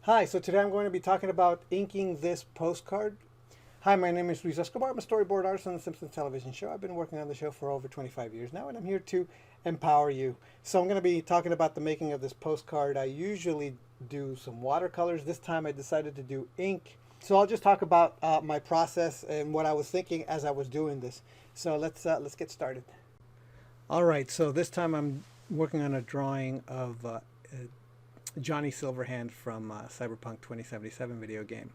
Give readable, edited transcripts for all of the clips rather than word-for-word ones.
Hi, so today I'm going to be talking about inking this postcard. Hi, my name is Luis Escobar. I'm a storyboard artist on the Simpsons television show. I've been working on the show for over 25 years now, and I'm here to empower you. So I'm going to be talking about the making of this postcard. I usually do some watercolors. This time I decided to do ink. So I'll just talk about my process and what I was thinking as I was doing this. So let's get started. All right, so this time I'm working on a drawing of Johnny Silverhand from Cyberpunk 2077 video game.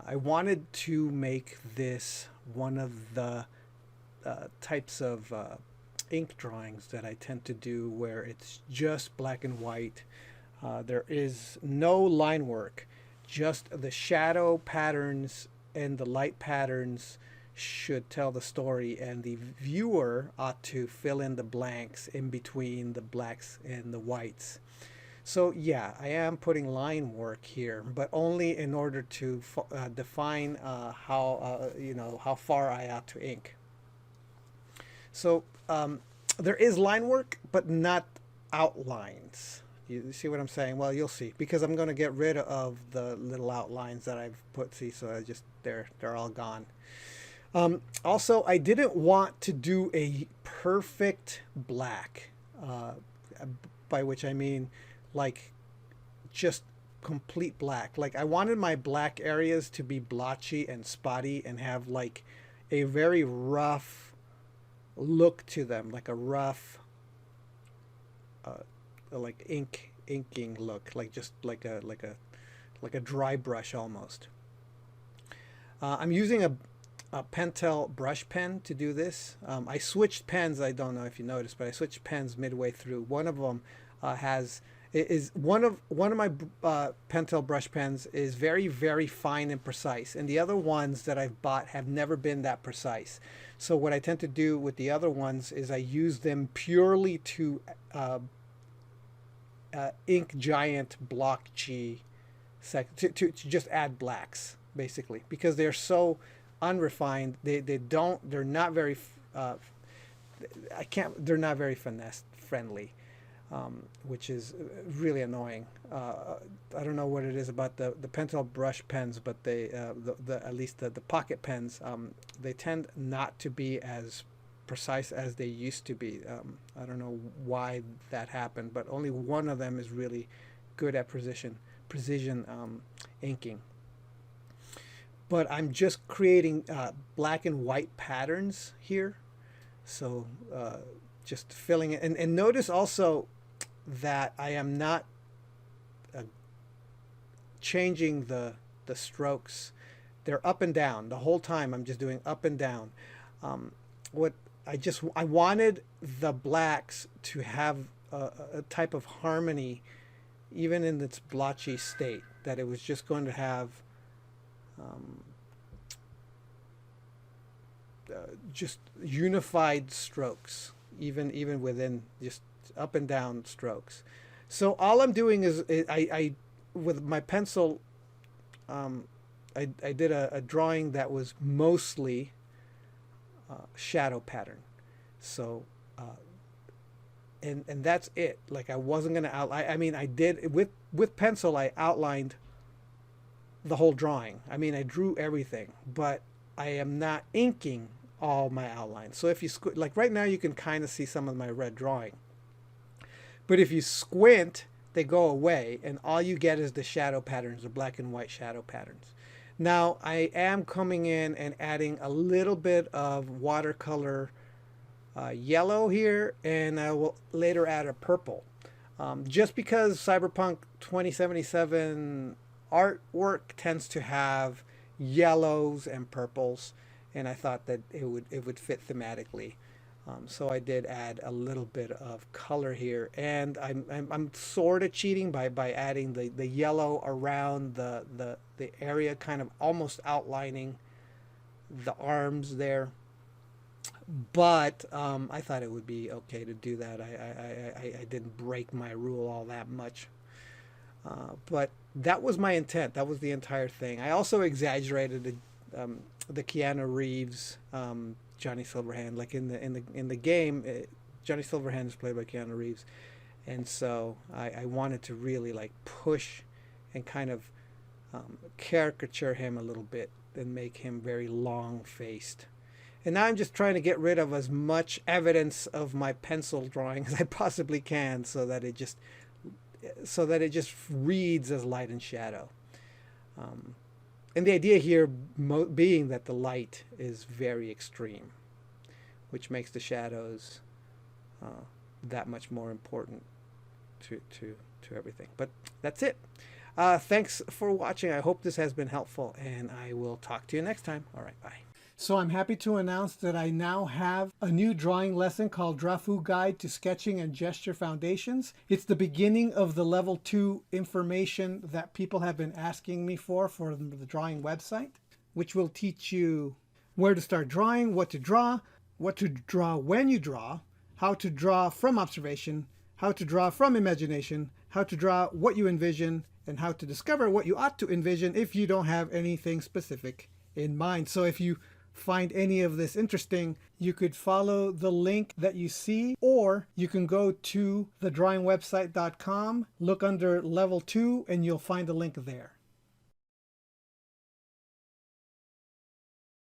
I wanted to make this one of the types of ink drawings that I tend to do where it's just black and white. There is no line work, just the shadow patterns and the light patterns should tell the story, and the viewer ought to fill in the blanks in between the blacks and the whites. So yeah, I am putting line work here, but only in order to define how far I ought to ink. So there is line work, but not outlines. You see what I'm saying? Well, you'll see, because I'm going to get rid of the little outlines that I've put. See, so I just they're all gone. Also, I didn't want to do a perfect black, by which I mean like just complete black. Like I wanted my black areas to be blotchy and spotty and have like a very rough look to them, like a rough like inking look, like just like a dry brush almost. I'm using a Pentel brush pen to do this. I switched pens. I don't know if you noticed, but I switched pens midway through. One of them has is one of my Pentel brush pens is very fine and precise, and the other ones that I've bought have never been that precise. So what I tend to do with the other ones is I use them purely to ink giant blotchy to just add blacks, basically, because they're so unrefined. They're not very they're not very finesse friendly, which is really annoying. I don't know what it is about the Pentel brush pens, but they at least the pocket pens, they tend not to be as precise as they used to be. I don't know why that happened, but only one of them is really good at precision inking. But I'm just creating black and white patterns here. So just filling it. And notice also that I am not changing the strokes. They're up and down. The whole time I'm just doing up and down. What I wanted the blacks to have a type of harmony even in its blotchy state, that it was just going to have um, just unified strokes, even within just up and down strokes. So all I'm doing is I with my pencil, I did a drawing that was mostly shadow pattern. So and that's it. Like I wasn't gonna outline. I mean, I did with pencil. I outlined the whole drawing. I mean, I drew everything, but I am not inking all my outlines. So if you like right now, you can kind of see some of my red drawing. But if you squint, they go away, and all you get is the shadow patterns, the black and white shadow patterns. Now I am coming in and adding a little bit of watercolor yellow here, and I will later add a purple. Just because Cyberpunk 2077 artwork tends to have yellows and purples, and I thought that it would fit thematically. So I did add a little bit of color here, and I'm sort of cheating by adding the yellow around the area, kind of almost outlining the arms there. But I thought it would be okay to do that. I didn't break my rule all that much. But that was my intent. That was the entire thing. I also exaggerated the Keanu Reeves, Johnny Silverhand. Like in the game, Johnny Silverhand is played by Keanu Reeves, and so I wanted to really like push and kind of caricature him a little bit and make him very long-faced. And now I'm just trying to get rid of as much evidence of my pencil drawing as I possibly can, so that it just reads as light and shadow. And the idea here being that the light is very extreme, which makes the shadows that much more important to everything. But that's it. Thanks for watching. I hope this has been helpful, and I will talk to you next time. All right, bye. So I'm happy to announce that I now have a new drawing lesson called Drafu Guide to Sketching and Gesture Foundations. It's the beginning of the level 2 information that people have been asking me for the drawing website, which will teach you where to start drawing, what to draw when you draw, how to draw from observation, how to draw from imagination, how to draw what you envision, and how to discover what you ought to envision if you don't have anything specific in mind. So if you find any of this interesting, you could follow the link that you see, or you can go to thedrawingwebsite.com, look under level 2, and you'll find a link there.